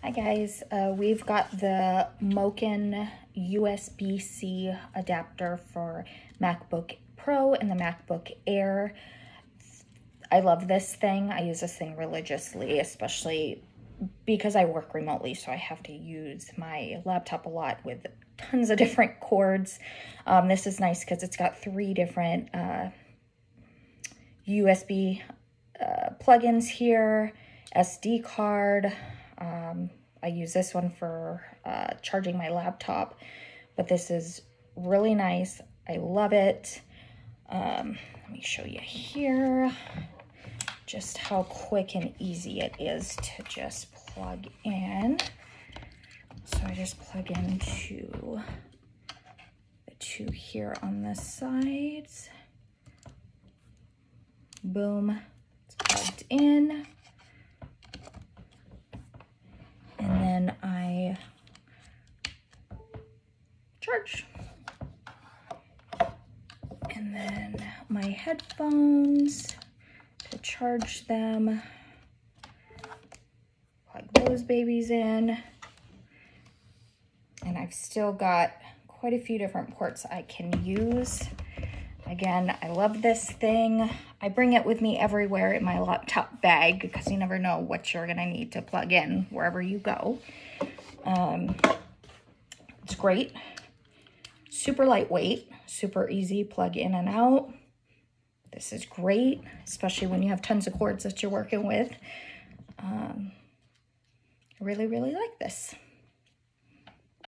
Hi guys, we've got the Moken USB-C adapter for MacBook Pro and the MacBook Air. I love this thing. I use this thing religiously, especially because I work remotely, so I have to use my laptop a lot with tons of different cords. This is nice because it's got 3 different USB plugins here, SD card. I use this one for charging my laptop, but this is really nice. I love it. Let me show you here just how quick and easy it is to just plug in. So I just plug into the 2 here on the sides. Boom, it's plugged in. And then I charge. And then my headphones, to charge them, plug those babies in. And I've still got quite a few different ports I can use. Again, I love this thing. I bring it with me everywhere in my laptop bag because you never know what you're gonna need to plug in wherever you go. It's great. Super lightweight, super easy, plug in and out. This is great, especially when you have tons of cords that you're working with. I really, really like this.